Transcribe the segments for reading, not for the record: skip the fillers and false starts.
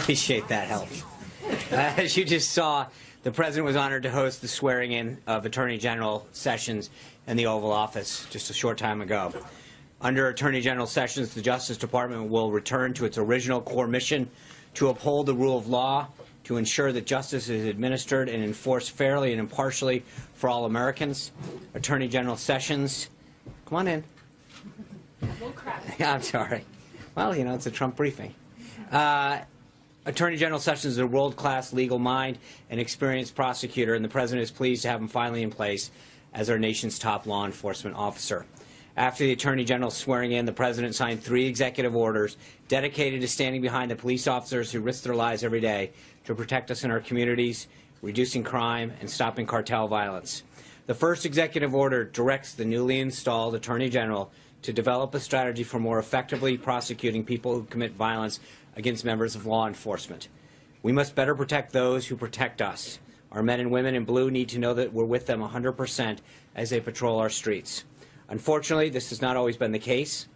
Appreciate that help. As you just saw, the President was honored to host the swearing-in of Attorney General Sessions in the Oval Office just a short time ago. Under Attorney General Sessions, the Justice Department will return to its original core mission to uphold the rule of law, to ensure that justice is administered and enforced fairly and impartially for all Americans. Attorney General Sessions, come on in. We'll cry. I'm sorry. Well, you know, it's a Trump briefing. Attorney General Sessions is a world-class legal mind and experienced prosecutor, and the President is pleased to have him finally in place as our nation's top law enforcement officer. After the Attorney General's swearing in, the President signed 3 executive orders dedicated to standing behind the police officers who risk their lives every day to protect us in our communities, reducing crime, and stopping cartel violence. The first executive order directs the newly installed Attorney General to develop a strategy for more effectively prosecuting people who commit violence against members of law enforcement. We must better protect those who protect us. Our men and women in blue need to know that we're with them 100% as they patrol our streets. Unfortunately, this has not always been the case.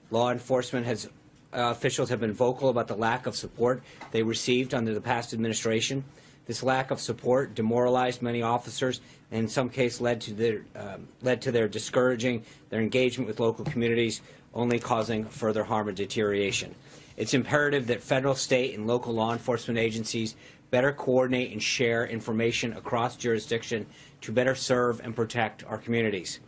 Law enforcement officials have been vocal about the lack of support they received under the past administration. This lack of support demoralized many officers and in some cases led to their discouraging their engagement with local communities, only causing further harm and deterioration. It's imperative that federal, state, and local law enforcement agencies better coordinate and share information across jurisdiction to better serve and protect our communities.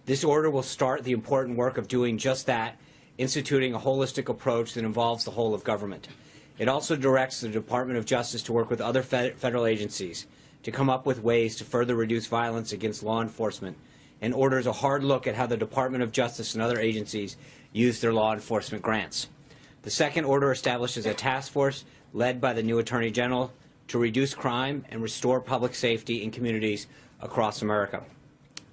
This order will start the important work of doing just that, instituting a holistic approach that involves the whole of government. It also directs the Department of Justice to work with other federal agencies to come up with ways to further reduce violence against law enforcement, and orders a hard look at how the Department of Justice and other agencies use their law enforcement grants. The second order establishes a task force led by the new Attorney General to reduce crime and restore public safety in communities across America.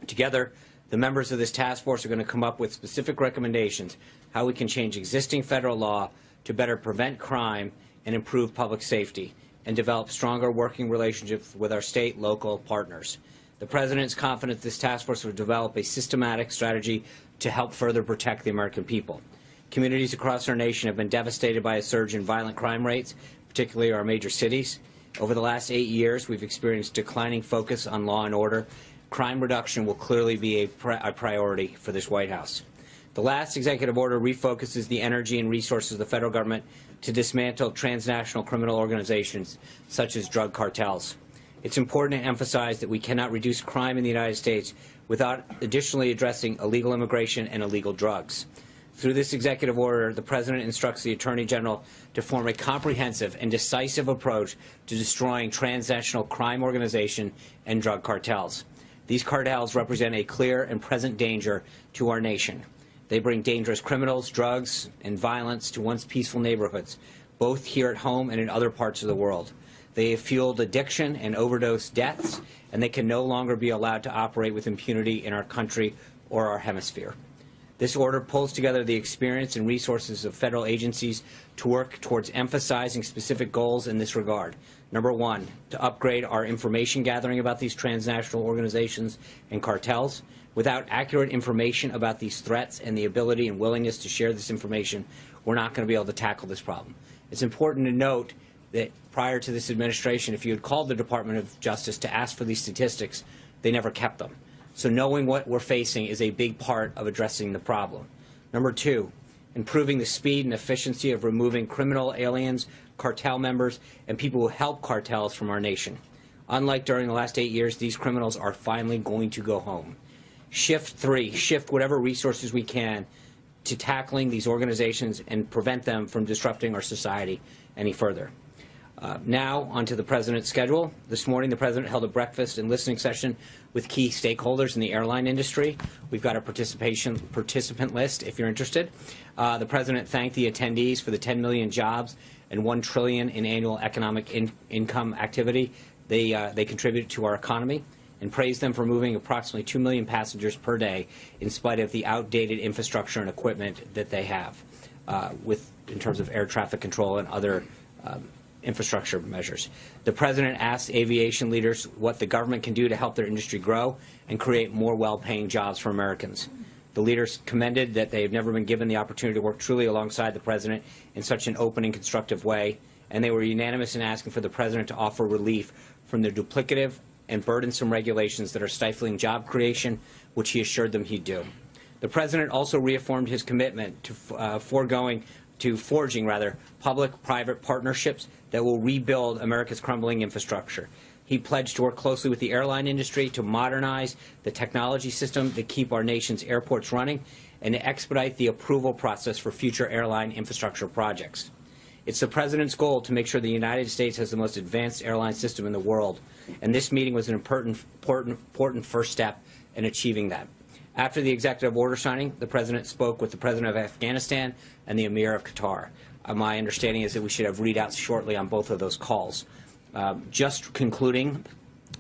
Together, the members of this task force are going to come up with specific recommendations how we can change existing federal law to better prevent crime and improve public safety, and develop stronger working relationships with our state, local partners. The President is confident this task force will develop a systematic strategy to help further protect the American people. Communities across our nation have been devastated by a surge in violent crime rates, particularly our major cities. Over the last 8 years, we've experienced declining focus on law and order. Crime reduction will clearly be a priority for this White House. The last executive order refocuses the energy and resources of the federal government to dismantle transnational criminal organizations such as drug cartels. It's important to emphasize that we cannot reduce crime in the United States without additionally addressing illegal immigration and illegal drugs. Through this executive order, the President instructs the Attorney General to form a comprehensive and decisive approach to destroying transnational crime organizations and drug cartels. These cartels represent a clear and present danger to our nation. They bring dangerous criminals, drugs, and violence to once peaceful neighborhoods, both here at home and in other parts of the world. They have fueled addiction and overdose deaths, and they can no longer be allowed to operate with impunity in our country or our hemisphere. This order pulls together the experience and resources of federal agencies to work towards emphasizing specific goals in this regard. Number 1, to upgrade our information gathering about these transnational organizations and cartels. Without accurate information about these threats and the ability and willingness to share this information, we're not going to be able to tackle this problem. It's important to note that prior to this administration, if you had called the Department of Justice to ask for these statistics, they never kept them. So knowing what we're facing is a big part of addressing the problem. Number 2, improving the speed and efficiency of removing criminal aliens, cartel members, and people who help cartels from our nation. Unlike during the last 8 years, these criminals are finally going to go home. Shift 3, shift whatever resources we can to tackling these organizations and prevent them from disrupting our society any further. Now, onto the President's schedule. This morning, the President held a breakfast and listening session with key stakeholders in the airline industry. We've got a participant list if you're interested. The President thanked the attendees for the 10 million jobs and $1 trillion in annual economic income activity they contribute to our economy, and praised them for moving approximately 2 million passengers per day in spite of the outdated infrastructure and equipment that they have in terms of air traffic control and other infrastructure measures. The President asked aviation leaders what the government can do to help their industry grow and create more well-paying jobs for Americans. The leaders commended that they have never been given the opportunity to work truly alongside the President in such an open and constructive way, and they were unanimous in asking for the President to offer relief from the duplicative and burdensome regulations that are stifling job creation, which he assured them he'd do. The President also reaffirmed his commitment to forging public-private partnerships that will rebuild America's crumbling infrastructure. He pledged to work closely with the airline industry to modernize the technology system to keep our nation's airports running and to expedite the approval process for future airline infrastructure projects. It's the President's goal to make sure the United States has the most advanced airline system in the world, and this meeting was an important first step in achieving that. After the executive order signing, the President spoke with the President of Afghanistan and the Emir of Qatar. My understanding is that we should have readouts shortly on both of those calls. Just concluding,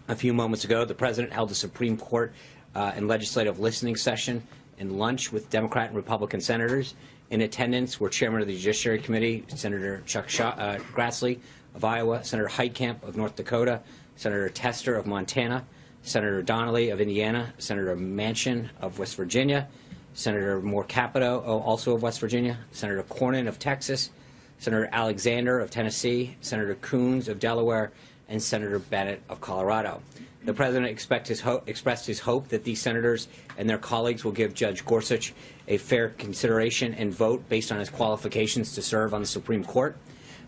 a few moments ago, the President held a Supreme Court and legislative listening session and lunch with Democrat and Republican senators. In attendance were Chairman of the Judiciary Committee, Senator Chuck Grassley of Iowa, Senator Heitkamp of North Dakota, Senator Tester of Montana, Senator Donnelly of Indiana, Senator Manchin of West Virginia, Senator Moore Capito, also of West Virginia, Senator Cornyn of Texas, Senator Alexander of Tennessee, Senator Coons of Delaware, and Senator Bennett of Colorado. The President expressed his hope that these senators and their colleagues will give Judge Gorsuch a fair consideration and vote based on his qualifications to serve on the Supreme Court.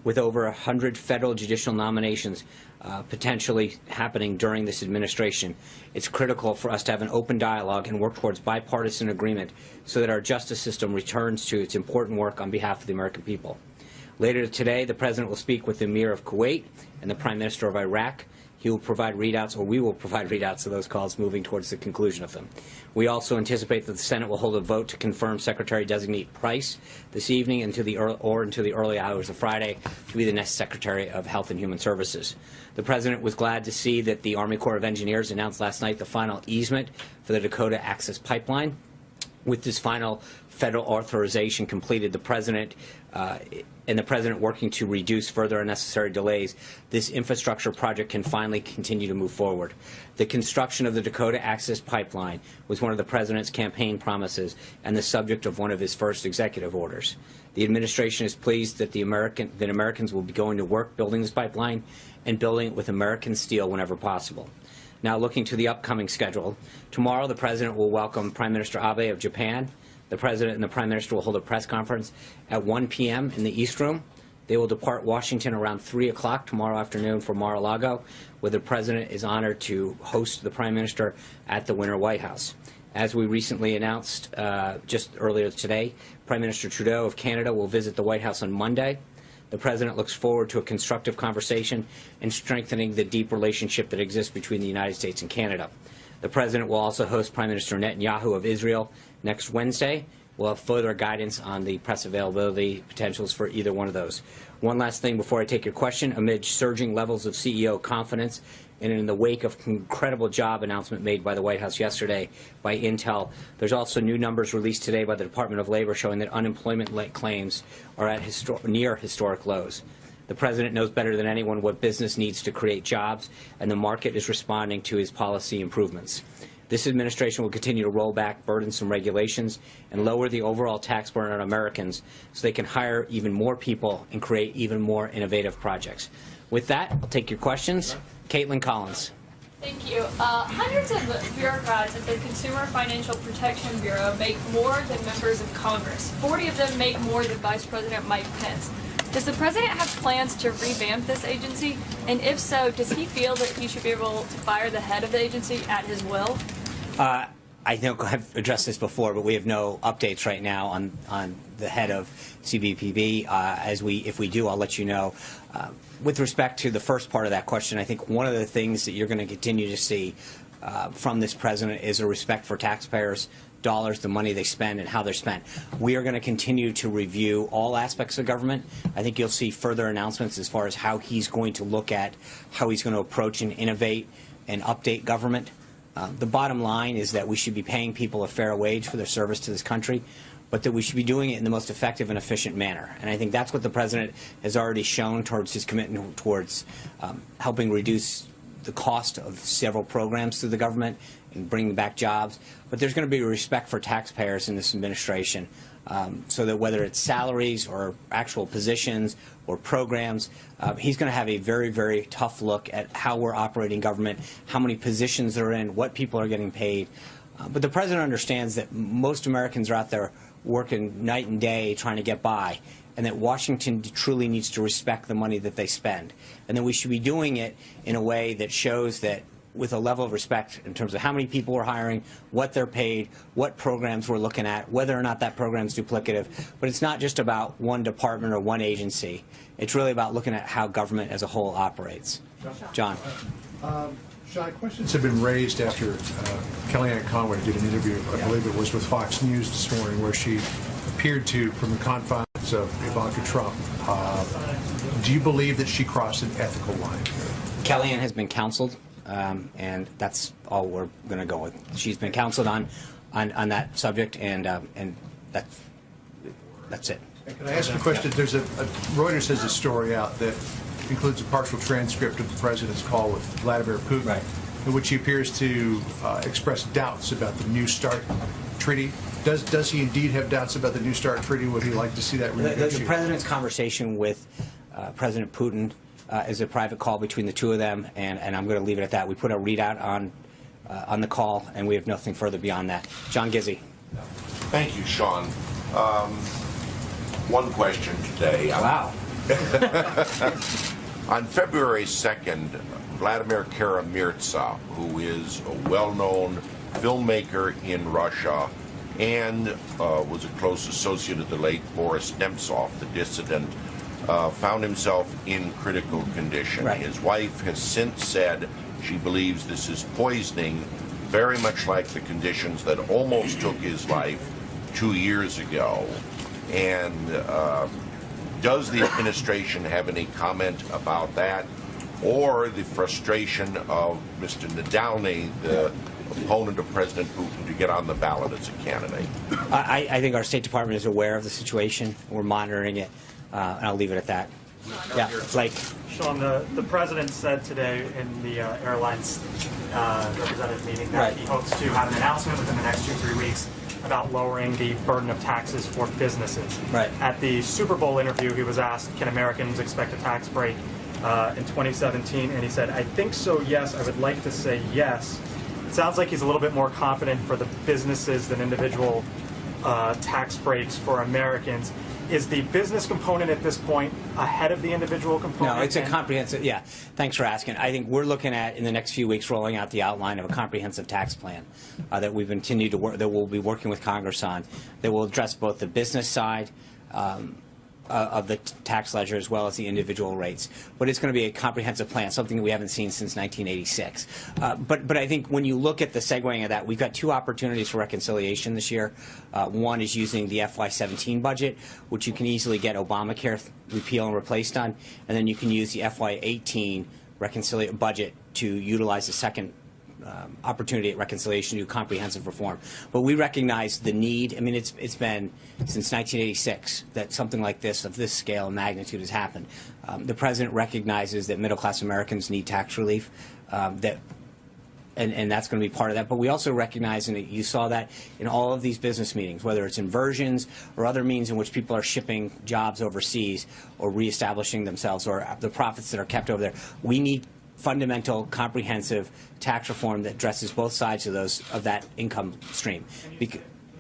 With over 100 federal judicial nominations potentially happening during this administration, it's critical for us to have an open dialogue and work towards bipartisan agreement so that our justice system returns to its important work on behalf of the American people. Later today, the President will speak with the Emir of Kuwait and the Prime Minister of Iraq. He will provide readouts, or we will provide readouts of those calls moving towards the conclusion of them. We also anticipate that the Senate will hold a vote to confirm Secretary-designate Price this evening into the early hours of Friday to be the next Secretary of Health and Human Services. The President was glad to see that the Army Corps of Engineers announced last night the final easement for the Dakota Access Pipeline. With this final federal authorization completed, the President working to reduce further unnecessary delays, this infrastructure project can finally continue to move forward. The construction of the Dakota Access Pipeline was one of the President's campaign promises and the subject of one of his first executive orders. The administration is pleased that Americans will be going to work building this pipeline and building it with American steel whenever possible. Now, looking to the upcoming schedule, tomorrow the President will welcome Prime Minister Abe of Japan. The President and the Prime Minister will hold a press conference at 1 p.m. in the East Room. They will depart Washington around 3 o'clock tomorrow afternoon for Mar-a-Lago, where the President is honored to host the Prime Minister at the Winter White House. As we recently announced just earlier today, Prime Minister Trudeau of Canada will visit the White House on Monday. The President looks forward to a constructive conversation and strengthening the deep relationship that exists between the United States and Canada. The President will also host Prime Minister Netanyahu of Israel next Wednesday. We'll have further guidance on the press availability potentials for either one of those. One last thing before I take your question. Amid surging levels of CEO confidence and in the wake of incredible job announcement made by the White House yesterday by Intel, there's also new numbers released today by the Department of Labor showing that unemployment claims are at near historic lows. The President knows better than anyone what business needs to create jobs, and the market is responding to his policy improvements. This administration will continue to roll back burdensome regulations and lower the overall tax burden on Americans so they can hire even more people and create even more innovative projects. With that, I'll take your questions. Caitlin Collins. Thank you. Hundreds of bureaucrats at the Consumer Financial Protection Bureau make more than members of Congress. 40 of them make more than Vice President Mike Pence. Does the President have plans to revamp this agency? And if so, does he feel that he should be able to fire the head of the agency at his will? I know I've addressed this before, but we have no updates right now on the head of CBPB. If we do, I'll let you know. With respect to the first part of that question, I think one of the things that you're going to continue to see from this President is a respect for taxpayers' dollars, the money they spend, and how they're spent. We are going to continue to review all aspects of government. I think you'll see further announcements as far as how he's going to look at how he's going to approach and innovate and update government. The bottom line is that we should be paying people a fair wage for their service to this country, but that we should be doing it in the most effective and efficient manner. And I think that's what the President has already shown towards his commitment towards helping reduce the cost of several programs through the government and bringing back jobs. But there's going to be respect for taxpayers in this administration, so that whether it's salaries or actual positions or programs, he's going to have a very, very tough look at how we're operating government, how many positions they're in, what people are getting paid. But the president understands that most Americans are out there working night and day trying to get by, and that Washington truly needs to respect the money that they spend. And that we should be doing it in a way that shows that with a level of respect in terms of how many people we're hiring, what they're paid, what programs we're looking at, whether or not that program's duplicative. But it's not just about one department or one agency. It's really about looking at how government as a whole operates. John. Sean, questions have been raised after Kellyanne Conway did an interview, I believe it was with Fox News this morning, where she appeared to, from the confines of Ivanka Trump. Do you believe that she crossed an ethical line? Kellyanne has been counseled, and that's all we're going to go with. She's been counseled on that subject, and that's it. Can I ask a question? There's Reuters has a story out that includes a partial transcript of the president's call with Vladimir Putin, right, in which he appears to express doubts about the New START treaty. Does he indeed have doubts about the New START treaty? Would he like to see that renegotiated? The president's conversation with President Putin is a private call between the two of them, and I'm going to leave it at that. We put a readout on the call, and we have nothing further beyond that. John Gizzi. Thank you, Sean. One question today. Wow. On February 2nd, Vladimir Kara-Murza, who is a well-known filmmaker in Russia and was a close associate of the late Boris Nemtsov, the dissident, found himself in critical condition. Right. His wife has since said she believes this is poisoning, very much like the conditions that almost took his life 2 years ago. And does the administration have any comment about that, or the frustration of Mr. Navalny, the opponent of President Putin, to get on the ballot as a candidate? I think our State Department is aware of the situation. We're monitoring it, and I'll leave it at that. Yeah, Blake. Sean, the president said today in the airlines representative meeting that Right. he hopes to have an announcement within the next 2-3 weeks about lowering the burden of taxes for businesses. Right. At the Super Bowl interview, he was asked, can Americans expect a tax break in 2017? And he said, I think so, yes. I would like to say yes. It sounds like he's a little bit more confident for the businesses than individual tax breaks for Americans. Is the business component at this point ahead of the individual component? No, it's a comprehensive, yeah. Thanks for asking. I think we're looking at, in the next few weeks, rolling out the outline of a comprehensive tax plan that we've continued to work, that we'll be working with Congress on, that will address both the business side of the tax ledger as well as the individual rates. But it's going to be a comprehensive plan, something that we haven't seen since 1986. But I think when you look at the segueing of that, we've got two opportunities for reconciliation this year. One is using the FY17 budget, which you can easily get Obamacare repeal and replaced on, and then you can use the FY18 budget to utilize the second opportunity at reconciliation to do comprehensive reform. But we recognize the need. I mean, it's been since 1986 that something like this, of this scale and magnitude, has happened. The president recognizes that middle-class Americans need tax relief, and that's going to be part of that. But we also recognize, and you saw that in all of these business meetings, whether it's inversions or other means in which people are shipping jobs overseas or reestablishing themselves, or the profits that are kept over there, we need fundamental, comprehensive tax reform that addresses both sides of that income stream. You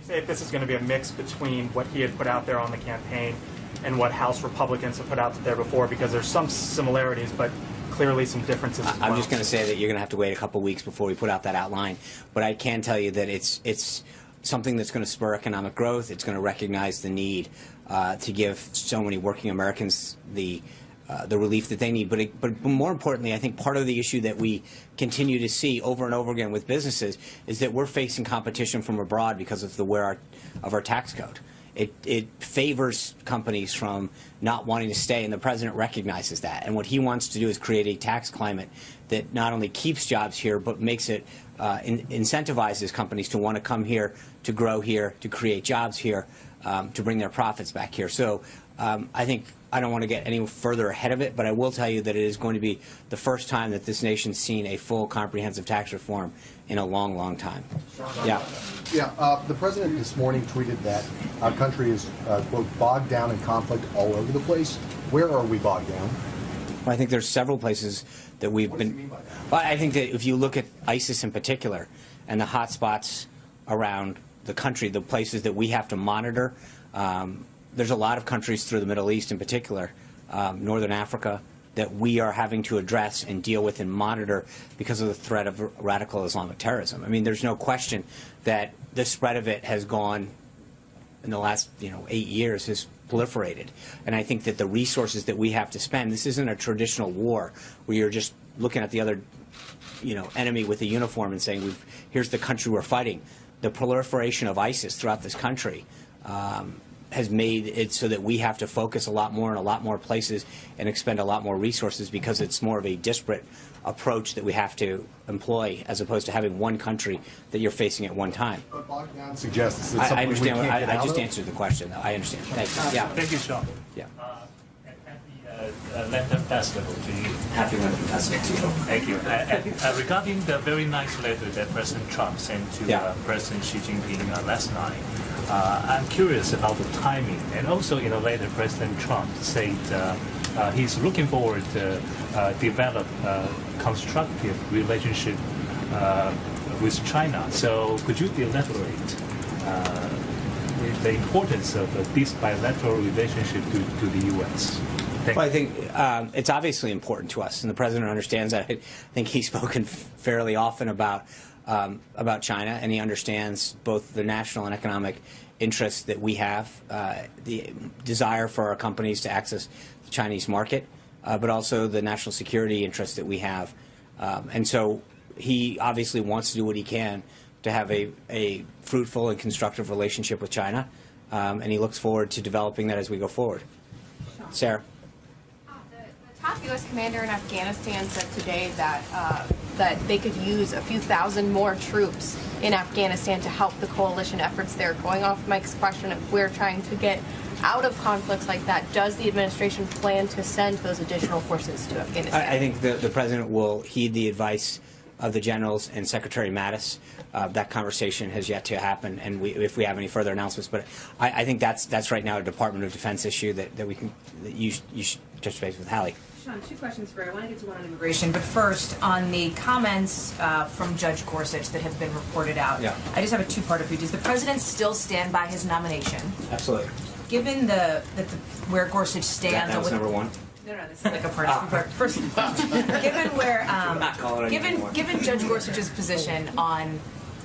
say if this is going to be a mix between what he had put out there on the campaign and what House Republicans have put out there before, because there's some similarities, but clearly some differences as well. I'm just going to say that you're going to have to wait a couple weeks before we put out that outline. But I can tell you that it's something that's going to spur economic growth. It's going to recognize the need to give so many working Americans the relief that they need. But more importantly, I think part of the issue that we continue to see over and over again with businesses is that we're facing competition from abroad because of the wear of our tax code. It favors companies from not wanting to stay, and the president recognizes that. And what he wants to do is create a tax climate that not only keeps jobs here, but makes it incentivizes companies to want to come here, to grow here, to create jobs here, to bring their profits back here. So I think I don't want to get any further ahead of it, but I will tell you that it is going to be the first time that this nation's seen a full comprehensive tax reform in a long, long time. Yeah. Yeah, the president this morning tweeted that our country is, quote, bogged down in conflict all over the place. Where are we bogged down? Well, I think there's several places that we've What been. does he mean by that? Well, I think that if you look at ISIS in particular and the hot spots around the country, the places that we have to monitor, there's a lot of countries through the Middle East in particular, Northern Africa, that we are having to address and deal with and monitor because of the threat of radical Islamic terrorism. I mean, there's no question that the spread of it has gone in the last 8 years, has proliferated. And I think that the resources that we have to spend, this isn't a traditional war where you're just looking at the other enemy with a uniform and saying, here's the country we're fighting. The proliferation of ISIS throughout this country has made it so that we have to focus a lot more in a lot more places and expend a lot more resources because it's more of a disparate approach that we have to employ as opposed to having one country that you're facing at one time. But bogged down suggests that I something we understand. can't get I out just of? answered the question. I understand. Thank you. Yeah. Thank you, Sean. Yeah. Happy Lantern Festival to you. Happy Lantern Festival to you. Thank you. Regarding the very nice letter that President Trump sent to President Xi Jinping last night, I'm curious about the timing. And also in a letter, President Trump said he's looking forward to develop a constructive relationship with China. So could you elaborate the importance of this bilateral relationship to the U.S.? Well, I think it's obviously important to us, and the president understands that. I think he's spoken fairly often about China, and he understands both the national and economic interests that we have, the desire for our companies to access the Chinese market, but also the national security interests that we have. And so he obviously wants to do what he can to have a fruitful and constructive relationship with China, and he looks forward to developing that as we go forward. Sarah? The top U.S. commander in Afghanistan said today that they could use a few thousand more troops in Afghanistan to help the coalition efforts there. Going off Mike's question, if we're trying to get out of conflicts like that, does the administration plan to send those additional forces to Afghanistan? I think the president will heed the advice of the generals and Secretary Mattis. That conversation has yet to happen, and if we have any further announcements. But I think that's right now a Department of Defense issue that you should touch base with Hallie. Sean, two questions for you. I want to get to one on immigration, but first, on the comments from Judge Gorsuch that have been reported out, I just have a two-parter for you. Does the president still stand by his nomination? Absolutely. Given where Gorsuch stands, That was number one. No, this is like a part of the first. Given where, given Judge Gorsuch's position on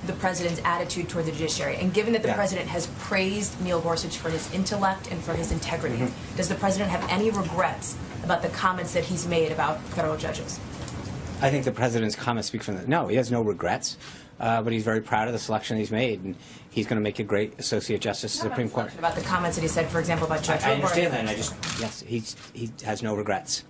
the president's attitude toward the judiciary, and given that the president has praised Neil Gorsuch for his intellect and for his integrity, does the president have any regrets about the comments that he's made about federal judges? I think the president's comments speak for no, he has no regrets, but he's very proud of the selection he's made, and he's going to make a great Associate Justice of the Supreme Court. About the comments that he said, for example, about Judge I understand that, and yes, he has no regrets.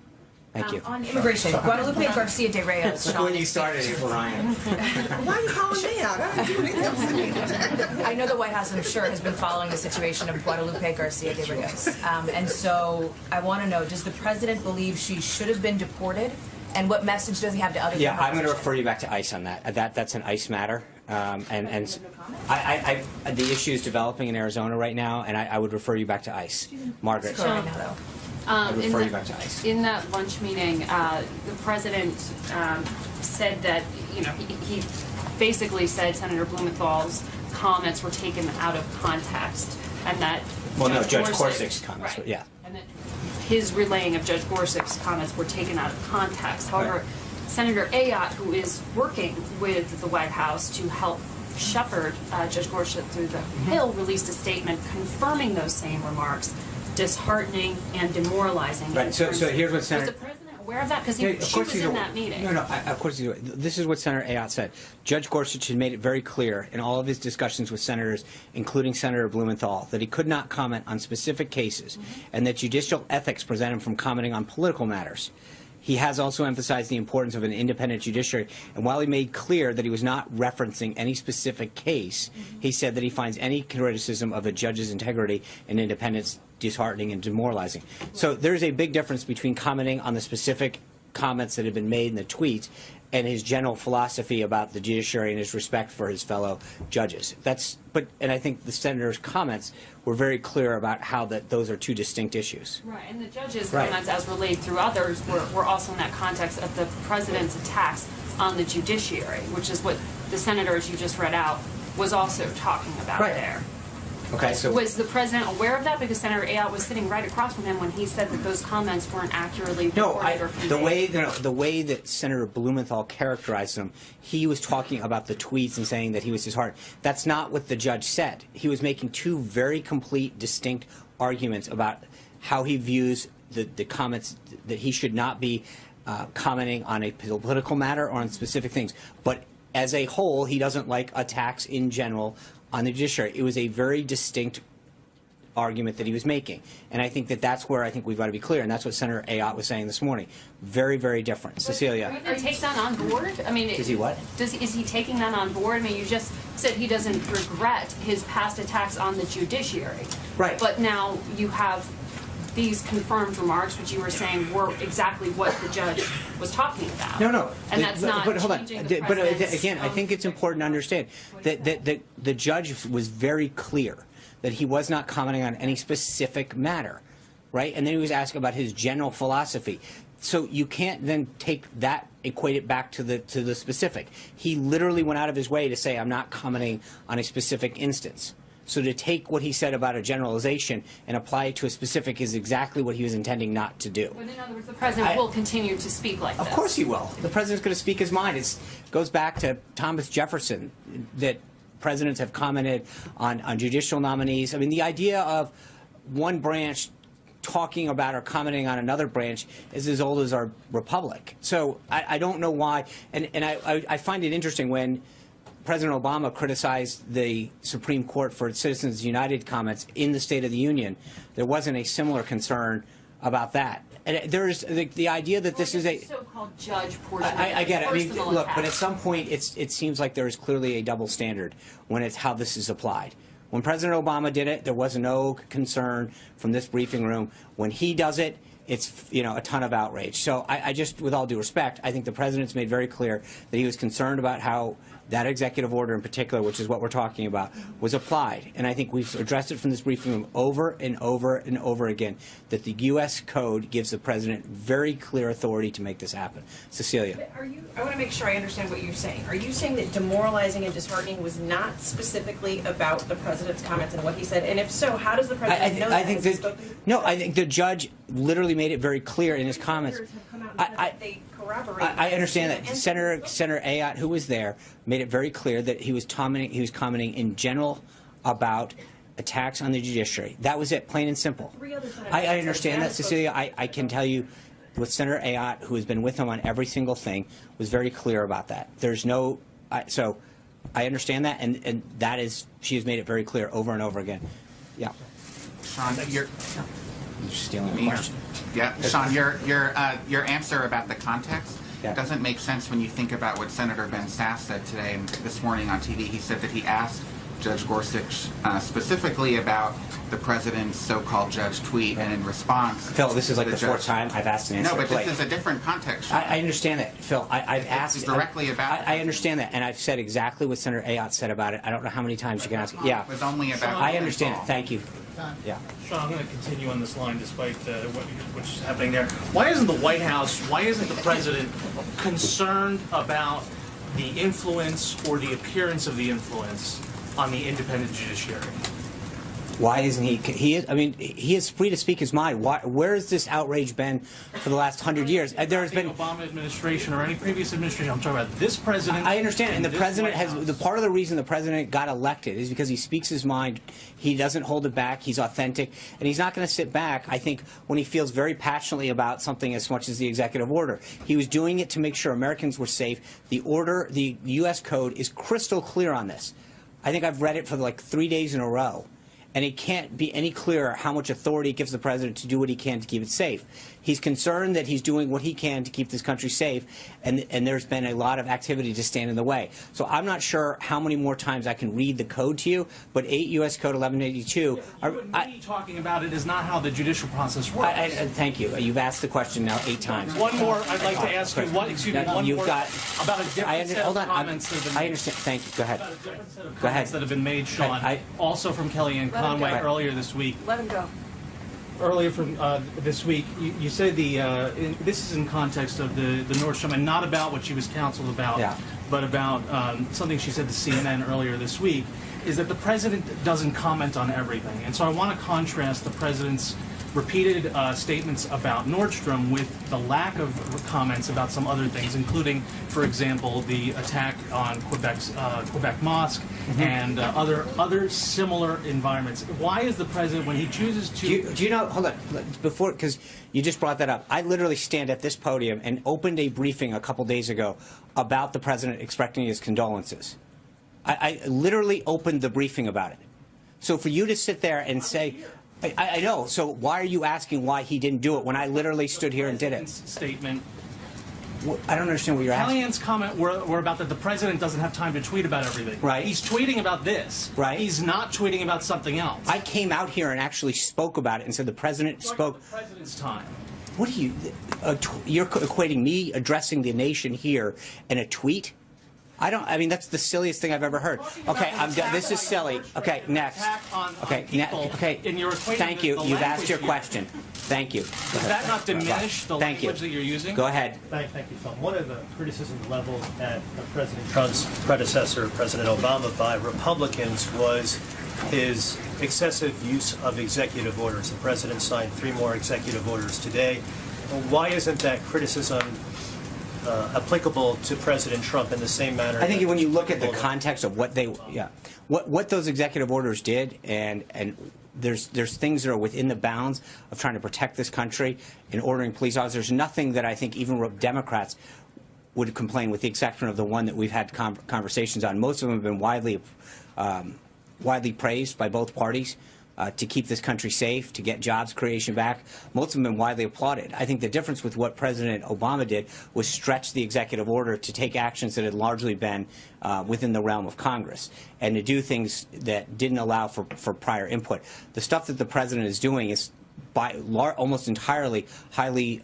Thank you. On immigration, Guadalupe Garcia de Reyes. Look when you started it, Ryan. Why are you calling me out? I didn't do anything. I know the White House, I'm sure, has been following the situation of Guadalupe Garcia de Reyes. And so I want to know, does the president believe she should have been deported? And what message does he have to others? Yeah, I'm going to refer you back to ICE on that. That's an ICE matter. And the issue is developing in Arizona right now, and I would refer you back to ICE. Margaret. Right now, though. I would refer you back to ICE. In that lunch meeting, the president said that, he basically said Senator Blumenthal's comments were taken out of context, and that Judge Gorsuch's comments, right, yeah. and that his relaying of Judge Gorsuch's comments were taken out of context. However, Senator Ayotte, who is working with the White House to help shepherd Judge Gorsuch through the Hill, released a statement confirming those same remarks, disheartening and demoralizing. Right. So here's what Senator. Was the president aware of that? Because she was in that meeting. No, of course he's aware. This is what Senator Ayotte said. Judge Gorsuch had made it very clear in all of his discussions with senators, including Senator Blumenthal, that he could not comment on specific cases, and that judicial ethics prevent him from commenting on political matters. He has also emphasized the importance of an independent judiciary, and while he made clear that he was not referencing any specific case, he said that he finds any criticism of a judge's integrity and independence disheartening and demoralizing. So there's a big difference between commenting on the specific comments that have been made in the tweets and his general philosophy about the judiciary and his respect for his fellow judges. And I think the senator's comments were very clear about how those are two distinct issues. Right, and the judge's comments, as relayed through others, were also in that context of the president's attacks on the judiciary, which is what the senator, as you just read out, was also talking about there. Okay, so was the president aware of that? Because Senator Ayotte was sitting right across from him when he said that those comments weren't accurately reported or conveyed. The way that Senator Blumenthal characterized them, he was talking about the tweets and saying that he was disheartened. That's not what the judge said. He was making two very complete, distinct arguments about how he views the comments, that he should not be commenting on a political matter or on specific things. But as a whole, he doesn't like attacks in general on the judiciary. It was a very distinct argument that he was making. And I think that's where I think we've got to be clear, and that's what Senator Ayotte was saying this morning. Very, very different. But Cecilia. Are you take that on board? I mean, is he what? Is he taking that on board? I mean, you just said he doesn't regret his past attacks on the judiciary. Right. But now you have these confirmed remarks, which you were saying were exactly what the judge was talking about. No. And that's not but hold on. But again, I think it's important to understand that the judge was very clear that he was not commenting on any specific matter, right? And then he was asked about his general philosophy. So you can't then take that, equate it back to the specific. He literally went out of his way to say, I'm not commenting on a specific instance. So to take what he said about a generalization and apply it to a specific is exactly what he was intending not to do. But in other words, the president will continue to speak like this. Of course he will. The president's going to speak his mind. It goes back to Thomas Jefferson, that presidents have commented on judicial nominees. I mean, the idea of one branch talking about or commenting on another branch is as old as our republic. So I don't know why. And I find it interesting when President Obama criticized the Supreme Court for its Citizens United comments in the State of the Union. There wasn't a similar concern about that. And there's the idea that this is a so-called judge portion. I get it. I mean, look, attack. but at some point, it seems like there is clearly a double standard when it's how this is applied. When President Obama did it, there was no concern from this briefing room. When he does it, it's a ton of outrage. So I just, with all due respect, I think the president's made very clear that he was concerned about how that executive order in particular, which is what we're talking about, was applied. And I think we've addressed it from this briefing room over and over and over again, that the U.S. Code gives the president very clear authority to make this happen. Cecilia. I want to make sure I understand what you're saying. Are you saying that demoralizing and disheartening was not specifically about the president's comments and what he said? And if so, how does the president know that? I think the judge literally made it very clear in his comments. I understand that. Senator Ayotte, who was there, made it very clear that he was commenting in general about attacks on the judiciary. That was it, plain and simple. I understand that, Cecilia. I can tell you with Senator Ayotte, who has been with him on every single thing, was very clear about that. There's no so I understand that, and that is, she has made it very clear over and over again. Yeah. Sean, you're stealing the question. Yeah, Sean, your answer about the context doesn't make sense when you think about what Senator Ben Sasse said today and this morning on TV. He said that he asked Judge Gorsuch specifically about the president's so-called judge tweet, and in response, Phil, this is like the fourth time I've asked an answer. No, but this is a different context. Sean. I understand that, Phil. I've asked directly about. I understand that, and I've said exactly what Senator Ayotte said about it. I don't know how many times you can ask. Yeah, it was only about. I understand it. Thank you. Yeah. Sean, I'm going to continue on this line despite what's happening there. Why isn't the White House, why isn't the president concerned about the influence or the appearance of the influence on the independent judiciary? Why isn't he? He is free to speak his mind. Where has this outrage been for the last 100 years? There has been Obama administration or any previous administration. I'm talking about this president. I understand, and the president has. The part of the reason the president got elected is because he speaks his mind. He doesn't hold it back. He's authentic, and he's not going to sit back. I think when he feels very passionately about something as much as the executive order, he was doing it to make sure Americans were safe. The order, the U.S. Code, is crystal clear on this. I think I've read it for like 3 days in a row. and it can't be any clearer how much authority it gives the president to do what he can to keep it safe. He's concerned that he's doing what he can to keep this country safe, and there's been a lot of activity to stand in the way. So I'm not sure how many more times I can read the code to you, but 8 U.S. Code 1182. Me talking about it is not how the judicial process works. Thank you. You've asked the question now 8 times. One more. I'd like to ask you one more about a different set of comments that have been made. I understand. Thank you. Go ahead. About a different set of Go ahead. comments that have been made, Sean, also from Kellyanne Conway earlier this week. Let him go. Earlier from this week, you said this is in context of the Nordstrom, and not about what she was counseled about, but about something she said to CNN earlier this week, is that the president doesn't comment on everything. And so I want to contrast the president's repeated statements about Nordstrom with the lack of comments about some other things, including, for example, the attack on Quebec Mosque and other similar environments. Why is the president, when he chooses to... Do you know, hold on, before, because you just brought that up, I literally stand at this podium and opened a briefing a couple days ago about the president expressing his condolences. I literally opened the briefing about it. So for you to sit there and say... I know. So why are you asking why he didn't do it when I literally stood here and did it? Statement. I don't understand what you're asking. Kellyanne's comment were about that the president doesn't have time to tweet about everything. Right. He's tweeting about this. Right. He's not tweeting about something else. I came out here and actually spoke about it and said the president spoke. The president's time. What are you? You're equating me addressing the nation here and a tweet? I mean, that's the silliest thing I've ever heard. Okay, I'm done. This is silly. Okay, next. Okay, thank you. You've asked your question. Thank you. Does that not diminish the language that you're using? Go ahead. Thank you, Phil. One of the criticisms leveled at President Trump's predecessor, President Obama, by Republicans was his excessive use of executive orders. The president signed 3 more executive orders today. Why isn't that criticism applicable to President Trump in the same manner? I think when you look at the context of what what those executive orders did, and there's things that are within the bounds of trying to protect this country and ordering police officers. There's nothing that I think even Democrats would complain, with the exception of the one that we've had conversations on. Most of them have been widely praised by both parties. To keep this country safe, to get jobs creation back. Most of them have been widely applauded. I think the difference with what President Obama did was stretch the executive order to take actions that had largely been within the realm of Congress, and to do things that didn't allow for prior input. The stuff that the president is doing is almost entirely highly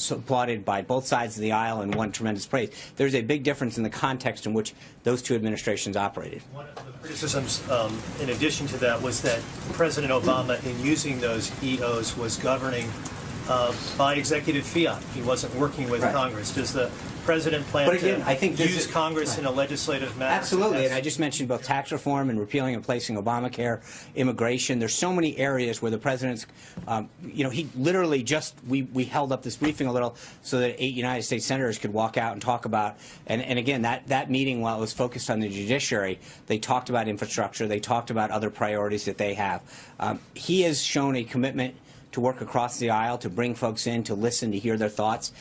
applauded by both sides of the aisle and won tremendous praise. There's a big difference in the context in which those two administrations operated. One of the criticisms, in addition to that, was that President Obama, in using those EOs, was governing by executive fiat. He wasn't working with Congress. Does the president plan to use Congress in a legislative matter? Absolutely, and I just mentioned both tax reform and repealing and replacing Obamacare, immigration. There's so many areas where the president's, he literally we held up this briefing a little so that 8 United States senators could walk out and talk about, and again, that meeting, while it was focused on the judiciary, they talked about infrastructure, they talked about other priorities that they have. He has shown a commitment to work across the aisle, to bring folks in, to listen, to hear their thoughts,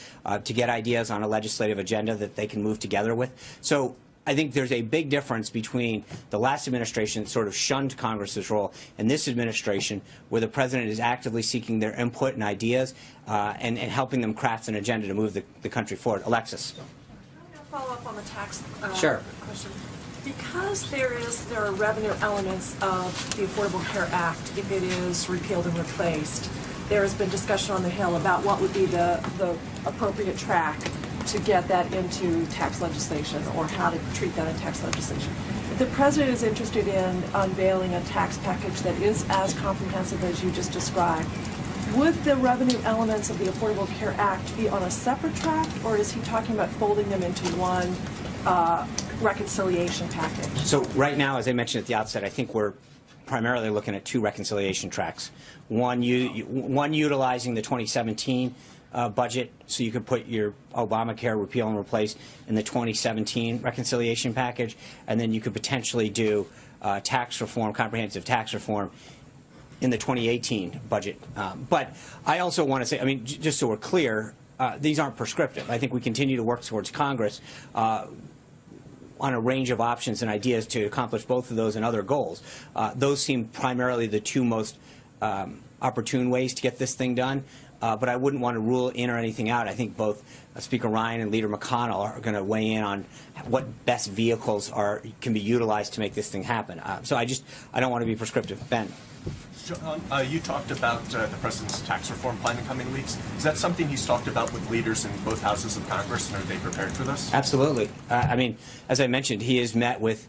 to get ideas on a legislative agenda that they can move together with. So I think there's a big difference between the last administration that sort of shunned Congress's role and this administration, where the president is actively seeking their input and ideas and helping them craft an agenda to move the country forward. Alexis. Can I follow up on the tax question? Because there are revenue elements of the Affordable Care Act, if it is repealed and replaced, there has been discussion on the Hill about what would be the appropriate track to get that into tax legislation, or how to treat that in tax legislation. If the president is interested in unveiling a tax package that is as comprehensive as you just described, would the revenue elements of the Affordable Care Act be on a separate track, or is he talking about folding them into one reconciliation package? So right now, as I mentioned at the outset, I think we're primarily looking at 2 reconciliation tracks. One utilizing the 2017 budget, so you could put your Obamacare repeal and replace in the 2017 reconciliation package, and then you could potentially do tax reform, comprehensive tax reform, in the 2018 budget. But I also want to say, I mean, just so we're clear, these aren't prescriptive. I think we continue to work towards Congress on a range of options and ideas to accomplish both of those and other goals. Those seem primarily the two most opportune ways to get this thing done. But I wouldn't want to rule in or anything out. I think both Speaker Ryan and Leader McConnell are going to weigh in on what best vehicles can be utilized to make this thing happen. So I don't want to be prescriptive. Ben. John, you talked about the president's tax reform plan in coming weeks. Is that something he's talked about with leaders in both houses of Congress, and are they prepared for this? Absolutely. I mean, as I mentioned, he has met with,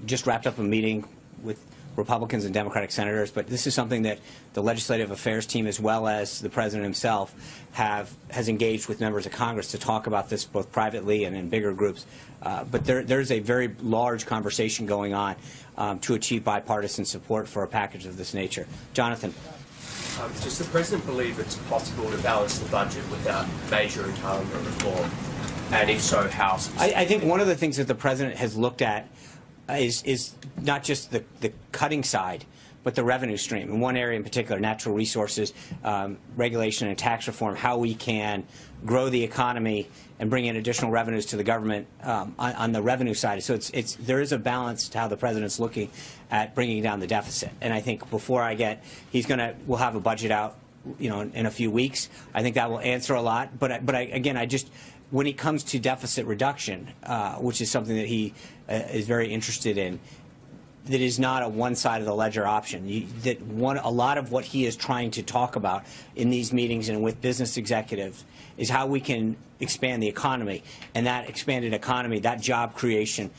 just wrapped up a meeting with Republicans and Democratic senators, but this is something that the Legislative Affairs team, as well as the President himself, has engaged with members of Congress to talk about this both privately and in bigger groups. But there's a very large conversation going on to achieve bipartisan support for a package of this nature. Jonathan. Does the President believe it's possible to balance the budget without major entitlement reform? And if so, how? I think one of the things that the President has looked at is not just the cutting side, but the revenue stream. In one area in particular, natural resources, regulation and tax reform, how we can grow the economy and bring in additional revenues to the government on the revenue side. So there is a balance to how the President's looking at bringing down the deficit. And I think before we'll have a budget out, in a few weeks. I think that will answer a lot. But when it comes to deficit reduction, which is something that he is very interested in, that is not a one-side-of-the-ledger option. A lot of what he is trying to talk about in these meetings and with business executives is how we can expand the economy. And that expanded economy, that job creation,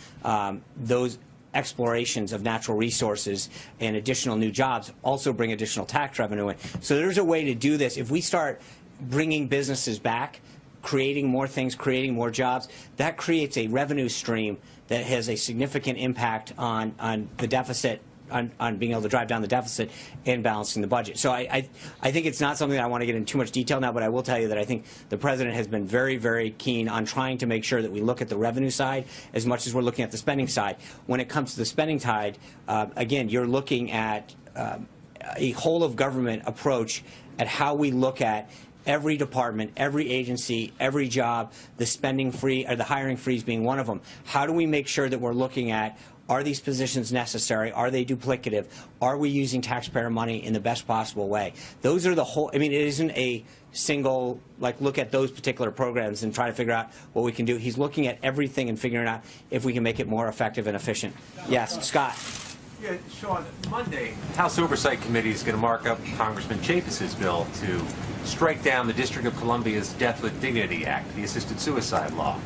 those explorations of natural resources and additional new jobs also bring additional tax revenue in. So there's a way to do this. If we start bringing businesses back, creating more things, creating more jobs, that creates a revenue stream that has a significant impact on the deficit, on being able to drive down the deficit and balancing the budget. So I think it's not something that I want to get into too much detail now, but I will tell you that I think the President has been very, very keen on trying to make sure that we look at the revenue side as much as we're looking at the spending side. When it comes to the spending side, again, you're looking at a whole-of-government approach at how we look at every department, every agency, every job, the spending free or the hiring freeze being one of them. How do we make sure that we're looking at, are these positions necessary? Are they duplicative? Are we using taxpayer money in the best possible way? Those are the whole, it isn't a single, look at those particular programs and try to figure out what we can do. He's looking at everything and figuring out if we can make it more effective and efficient. Yes, Scott. Yeah, Sean, Monday, House Oversight Committee is going to mark up Congressman Chapus's bill to strike down the District of Columbia's Death with Dignity Act, the assisted suicide law.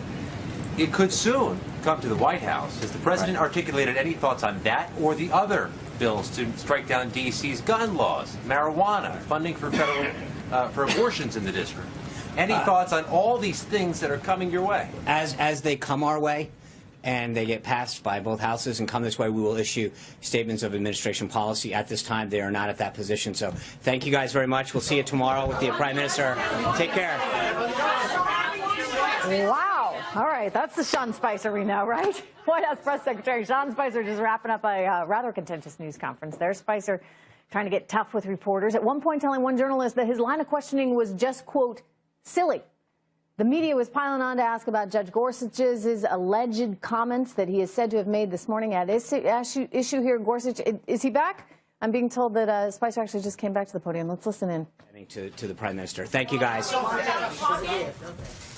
It could soon come to the White House. Has the President articulated any thoughts on that or the other bills to strike down D.C.'s gun laws, marijuana, funding for federal for abortions in the district? Any thoughts on all these things that are coming your way? As they come our way, and they get passed by both houses and come this way, we will issue statements of administration policy. At this time, they are not at that position. So thank you guys very much. We'll see you tomorrow with the Prime Minister. Take care. Wow. All right. That's the Sean Spicer we know, right? White House Press Secretary Sean Spicer just wrapping up a rather contentious news conference there. Spicer trying to get tough with reporters. At one point telling one journalist that his line of questioning was just, quote, silly. The media was piling on to ask about Judge Gorsuch's alleged comments that he is said to have made this morning at issue here. Gorsuch, is he back? I'm being told that Spicer actually just came back to the podium. Let's listen in. To the Prime Minister. Thank you, guys. All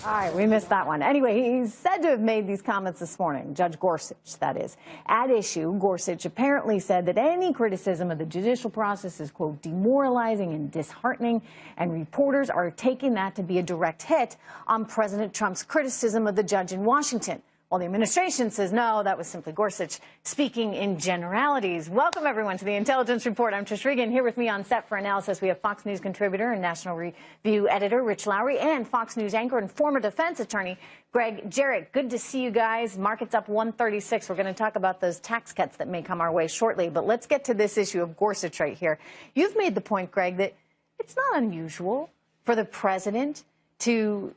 right, we missed that one. Anyway, he's said to have made these comments this morning, Judge Gorsuch, that is. At issue, Gorsuch apparently said that any criticism of the judicial process is, quote, demoralizing and disheartening, and reporters are taking that to be a direct hit on President Trump's criticism of the judge in Washington. While the administration says, no, that was simply Gorsuch speaking in generalities. Welcome, everyone, to the Intelligence Report. I'm Trish Regan. Here with me on set for analysis, we have Fox News contributor and National Review editor Rich Lowry and Fox News anchor and former defense attorney Greg Jarrett. Good to see you guys. Market's up 136. We're going to talk about those tax cuts that may come our way shortly. But let's get to this issue of Gorsuch right here. You've made the point, Greg, that it's not unusual for the president to,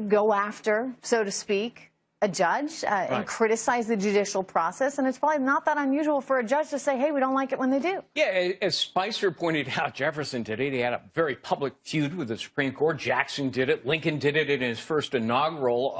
go after, so to speak, a judge and criticize the judicial process, and it's probably not that unusual for a judge to say, hey, we don't like it when they do. Yeah, as Spicer pointed out, Jefferson did it. He had a very public feud with the Supreme Court. Jackson did it. Lincoln did it in his first inaugural.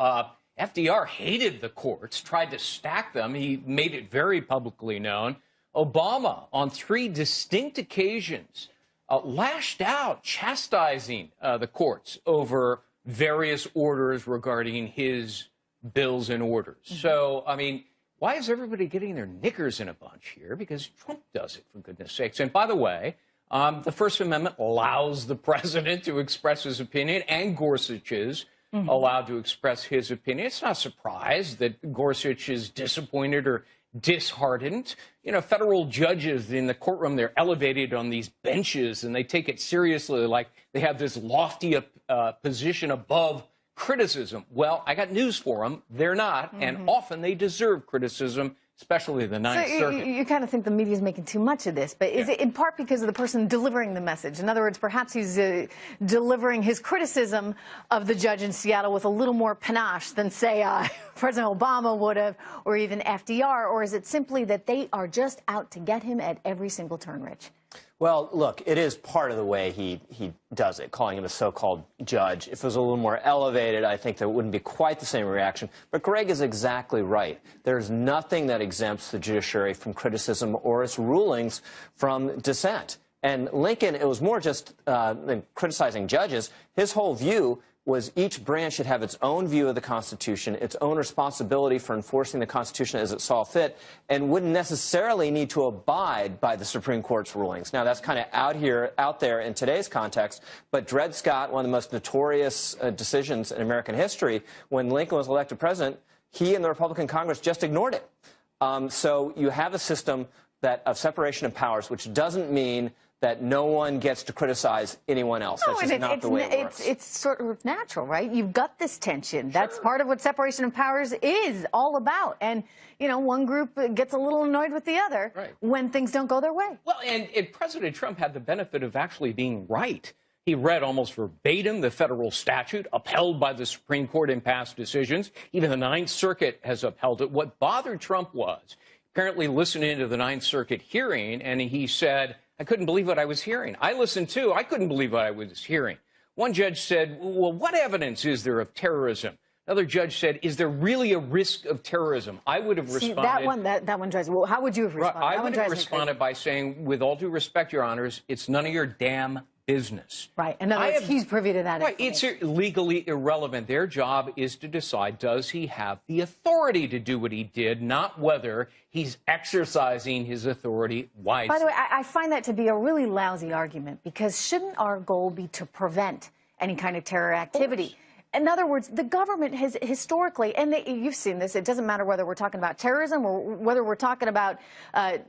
FDR hated the courts, tried to stack them. He made it very publicly known. Obama, on 3 distinct occasions, lashed out, chastising the courts over various orders regarding his bills and orders. So, I mean, why is everybody getting their knickers in a bunch here? Because Trump does it, for goodness sakes. And by the way, the First Amendment allows the president to express his opinion, and Gorsuch is allowed to express his opinion. It's not a surprise that Gorsuch is disappointed or disheartened. You know, federal judges in the courtroom, they're elevated on these benches, and they take it seriously, like they have this lofty position above criticism. Well, I got news for them. They're not, and often they deserve criticism, especially the Ninth Circuit. You kind of think the media is making too much of this, but is it in part because of the person delivering the message? In other words, perhaps he's delivering his criticism of the judge in Seattle with a little more panache than, say, President Obama would have, or even FDR, or is it simply that they are just out to get him at every single turn, Rich? Well, look, it is part of the way he does it, calling him a so-called judge. If it was a little more elevated, I think there wouldn't be quite the same reaction. But Greg is exactly right. There's nothing that exempts the judiciary from criticism or its rulings from dissent. And Lincoln, it was more just than criticizing judges. His whole view was each branch should have its own view of the Constitution, its own responsibility for enforcing the Constitution as it saw fit, and wouldn't necessarily need to abide by the Supreme Court's rulings. Now, that's kind of out there in today's context, but Dred Scott, one of the most notorious decisions in American history, when Lincoln was elected president, he and the Republican Congress just ignored it. So you have a system of separation of powers, which doesn't mean that no one gets to criticize anyone else. No, That's just not the way it works. It's sort of natural, right? You've got this tension. That's part of what separation of powers is all about. And, you know, one group gets a little annoyed with the other when things don't go their way. Well, and President Trump had the benefit of actually being right. He read almost verbatim the federal statute upheld by the Supreme Court in past decisions. Even the Ninth Circuit has upheld it. What bothered Trump was apparently listening to the Ninth Circuit hearing, and he said, I couldn't believe what I was hearing. I listened too. I couldn't believe what I was hearing. One judge said, well, what evidence is there of terrorism? Another judge said, is there really a risk of terrorism? I would have responded. That one drives me. Well, how would you have responded? I would have responded by saying, with all due respect, Your Honors, it's none of your damn business. Right. In other words, he's privy to that. Right. It's legally irrelevant. Their job is to decide, does he have the authority to do what he did, not whether he's exercising his authority wisely. By the way, I find that to be a really lousy argument, because shouldn't our goal be to prevent any kind of terror activity? In other words, the government has historically, and you've seen this, it doesn't matter whether we're talking about terrorism or whether we're talking about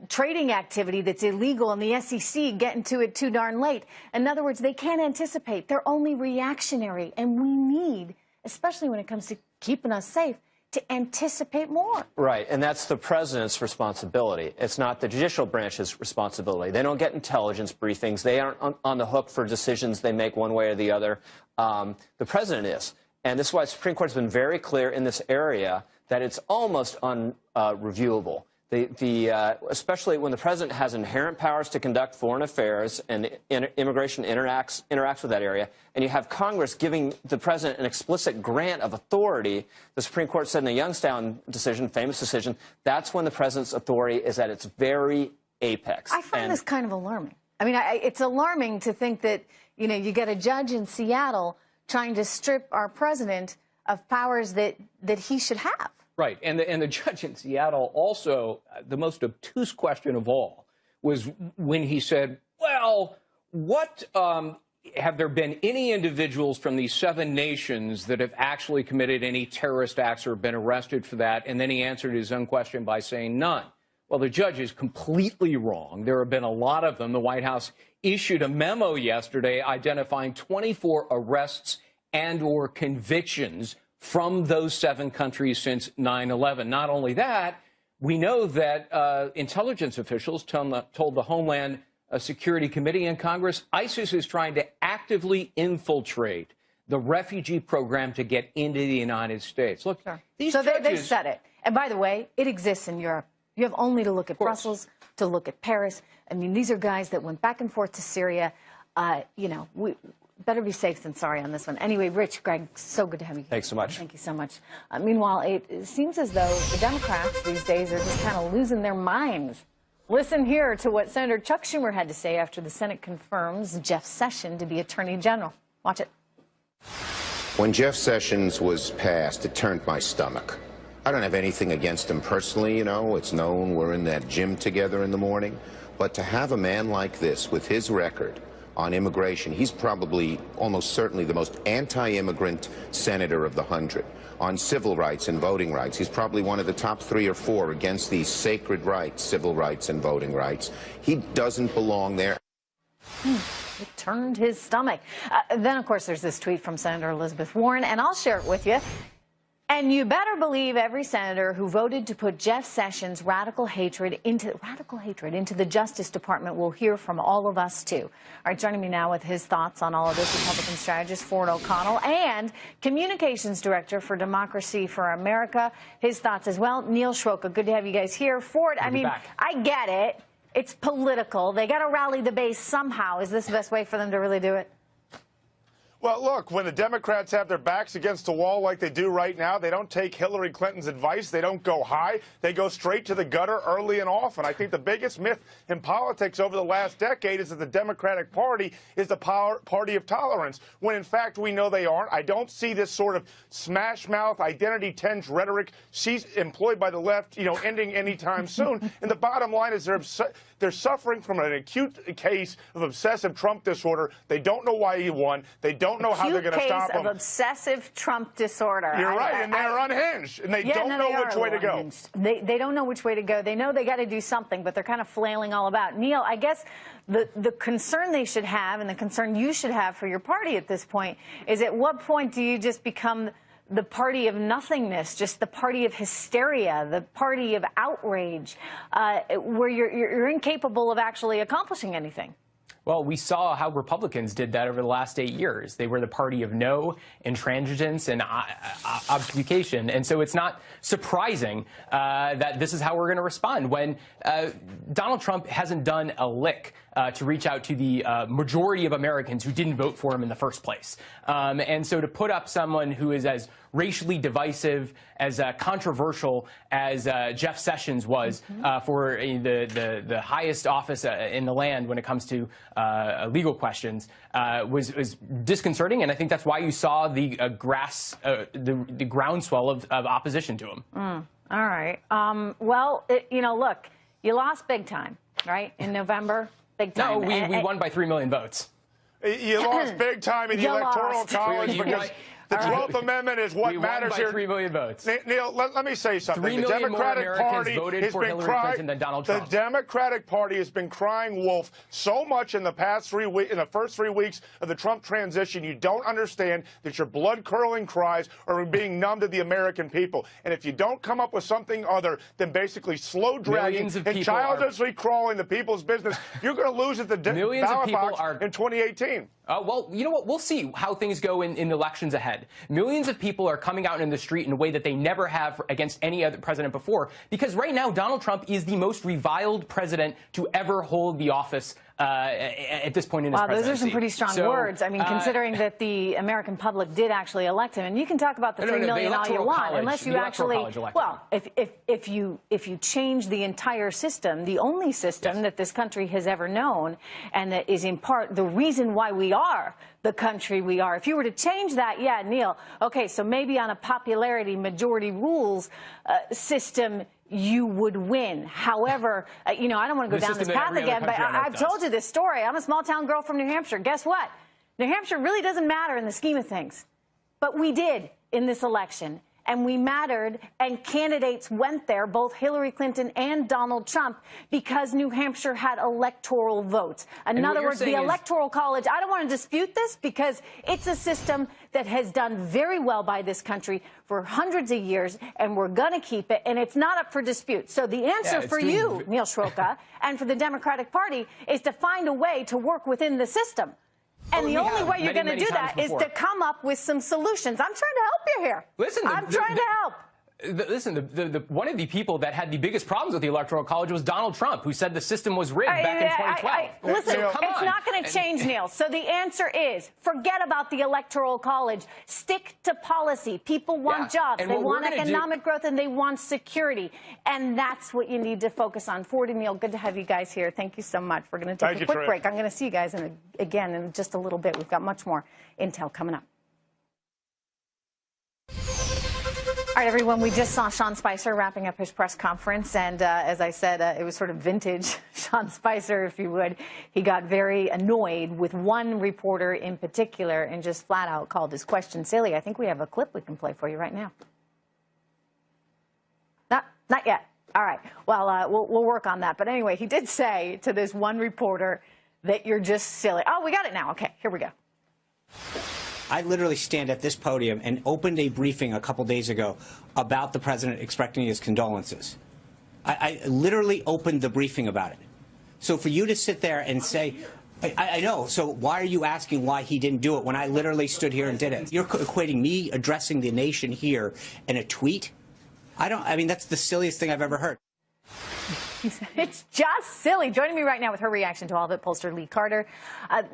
trading activity that's illegal and the SEC getting to it too darn late. In other words, they can't anticipate. They're only reactionary. And we need, especially when it comes to keeping us safe, to anticipate more. Right, and that's the president's responsibility. It's not the judicial branch's responsibility. They don't get intelligence briefings. They aren't on the hook for decisions they make one way or the other. The president is. And this is why the Supreme Court has been very clear in this area that it's almost unreviewable. Especially when the president has inherent powers to conduct foreign affairs and immigration interacts with that area, and you have Congress giving the president an explicit grant of authority. The Supreme Court said in the Youngstown decision, famous decision, that's when the president's authority is at its very apex. I find this kind of alarming. I mean, it's alarming to think that, you know, you get a judge in Seattle trying to strip our president of powers that he should have. Right, and the judge in Seattle also, the most obtuse question of all was when he said, well, what have there been any individuals from these 7 nations that have actually committed any terrorist acts or been arrested for that? And then he answered his own question by saying none. Well, the judge is completely wrong. There have been a lot of them. The White House issued a memo yesterday identifying 24 arrests and or convictions from those 7 countries since 9/11. Not only that, we know that intelligence officials told the Homeland Security Committee in Congress ISIS is trying to actively infiltrate the refugee program to get into the United States. Look, these judges... They've said it. And by the way, it exists in Europe. You have only to look at Brussels, to look at Paris. I mean, these are guys that went back and forth to Syria. You know, better be safe than sorry on this one. Anyway, Rich, Greg, so good to have you here. Thanks so much. Thank you so much. Meanwhile, it seems as though the Democrats these days are just kind of losing their minds. Listen here to what Senator Chuck Schumer had to say after the Senate confirms Jeff Sessions to be Attorney General. Watch it. When Jeff Sessions was passed, it turned my stomach. I don't have anything against him personally, you know. It's known we're in that gym together in the morning. But to have a man like this with his record on immigration, he's probably almost certainly the most anti-immigrant senator of the 100. On civil rights and voting rights, he's probably one of the top 3 or 4 against these sacred rights, civil rights and voting rights. He doesn't belong there. It turned his stomach. Then, of course, there's this tweet from Senator Elizabeth Warren, and I'll share it with you. And you better believe every senator who voted to put Jeff Sessions' radical hatred into the Justice Department will hear from all of us, too. All right, joining me now with his thoughts on all of this, Republican strategist Ford O'Connell and Communications Director for Democracy for America. His thoughts as well, Neil Schroka. Good to have you guys here. Ford, I mean, I get it. It's political. They got to rally the base somehow. Is this the best way for them to really do it? Well, look, when the Democrats have their backs against the wall like they do right now, they don't take Hillary Clinton's advice. They don't go high. They go straight to the gutter early and often. I think the biggest myth in politics over the last decade is that the Democratic Party is the party of tolerance, when in fact we know they aren't. I don't see this sort of smash-mouth, identity-tinged rhetoric she's employed by the left, ending anytime soon. And the bottom line is they're suffering from an acute case of obsessive Trump disorder. They don't know why he won. They don't know how they're going to stop him. Acute case of obsessive Trump disorder. You're right, and they're unhinged, and they don't know which way to go. They don't know which way to go. They know they got to do something, but they're kind of flailing all about. Neil, I guess the concern they should have, and the concern you should have for your party at this point, is at what point do you just become the party of nothingness, just the party of hysteria, the party of outrage, where you're incapable of actually accomplishing anything? Well, we saw how Republicans did that over the last 8 years. They were the party of no, intransigence, and obfuscation. And so it's not surprising that this is how we're going to respond when Donald Trump hasn't done a lick to reach out to the majority of Americans who didn't vote for him in the first place. And so to put up someone who is as racially divisive, as controversial as Jeff Sessions was for the highest office in the land when it comes to legal questions was disconcerting, and I think that's why you saw the the groundswell of opposition to him. All right. Well, look, you lost big time, right? In November, big time. No, we won by 3 million votes. You lost big time in the Electoral College because the 12th Amendment is what matters here. 3 million votes. Neil, let me say something. 3 million more Americans voted for Hillary Clinton than Donald Trump. The Democratic Party has been crying wolf so much in the past 3 weeks, in the first 3 weeks of the Trump transition. You don't understand that your blood-curdling cries are being numb to the American people. And if you don't come up with something other than basically slow dragging and childishly crawling the people's business, you're going to lose at the ballot box in 2018. Well, you know what? We'll see how things go in the elections ahead. Millions of people are coming out in the street in a way that they never have against any other president before, because right now Donald Trump is the most reviled president to ever hold the office at this point in his presidency. Those are some pretty strong words. I mean, considering that the American public did actually elect him, and you can talk about the 3 million all you want, unless you actually, well, if you change the entire system, the only system that this country has ever known, and that is in part the reason why we are the country we are. If you were to change that, yeah, Neil, okay, so maybe on a popularity majority rules system, you would win. However, I don't want to go down this path again, but I've told you this story. I'm a small-town girl from New Hampshire. Guess what? New Hampshire really doesn't matter in the scheme of things. But we did in this election, and we mattered, and candidates went there, both Hillary Clinton and Donald Trump, because New Hampshire had electoral votes. In other words, the Electoral College, I don't want to dispute this, because it's a system that has done very well by this country for hundreds of years, and we're going to keep it, and it's not up for dispute. So the answer for you, Neil Schroka, and for the Democratic Party is to find a way to work within the system. And the only way you're going to do that is to come up with some solutions. I'm trying to help you here. Listen, I'm trying to help. Listen, one of the people that had the biggest problems with the Electoral College was Donald Trump, who said the system was rigged back in 2012. Listen, so it's not going to change, Neil. So the answer is forget about the Electoral College. Stick to policy. People want jobs. They want economic growth, and they want security. And that's what you need to focus on. Ford and Neil, good to have you guys here. Thank you so much. We're going to take a quick break. I'm going to see you guys again in just a little bit. We've got much more intel coming up. All right, everyone, we just saw Sean Spicer wrapping up his press conference, and as I said, it was sort of vintage Sean Spicer, if you would. He got very annoyed with one reporter in particular and just flat out called his question silly. I think we have a clip we can play for you right now. Not yet. All right. Well, we'll work on that. But anyway, he did say to this one reporter that you're just silly. Oh, we got it now. Okay, here we go. I literally stand at this podium and opened a briefing a couple days ago about the president expressing his condolences. I literally opened the briefing about it. So for you to sit there and say, I know, so why are you asking why he didn't do it when I literally stood here and did it? You're equating me addressing the nation here in a tweet? I mean, that's the silliest thing I've ever heard. It's just silly. Joining me right now with her reaction to all of it, pollster Lee Carter.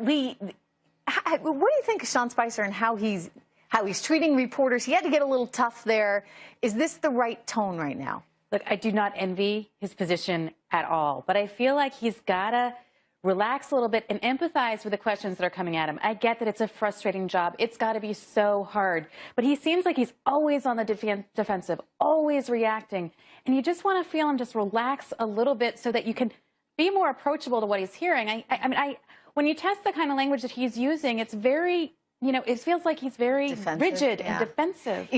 Lee, what do you think of Sean Spicer and how he's treating reporters? He had to get a little tough there. Is this the right tone right now? Look, I do not envy his position at all, but I feel like he's got to relax a little bit and empathize with the questions that are coming at him. I get that it's a frustrating job. It's got to be so hard. But he seems like he's always on the defensive, always reacting. And you just want to feel him just relax a little bit so that you can be more approachable to what he's hearing. I mean, when you test the kind of language that he's using, it's very, it feels like he's very rigid and defensive.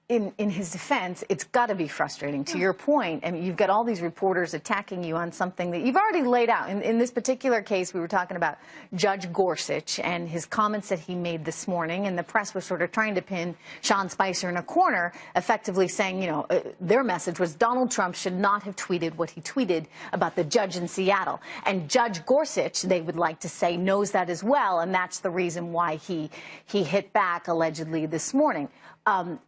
In his defense, it's got to be frustrating. To your point, I mean, you've got all these reporters attacking you on something that you've already laid out. In this particular case, we were talking about Judge Gorsuch and his comments that he made this morning, and the press was sort of trying to pin Sean Spicer in a corner, effectively saying, their message was Donald Trump should not have tweeted what he tweeted about the judge in Seattle. And Judge Gorsuch, they would like to say, knows that as well, and that's the reason why he hit back, allegedly, this morning.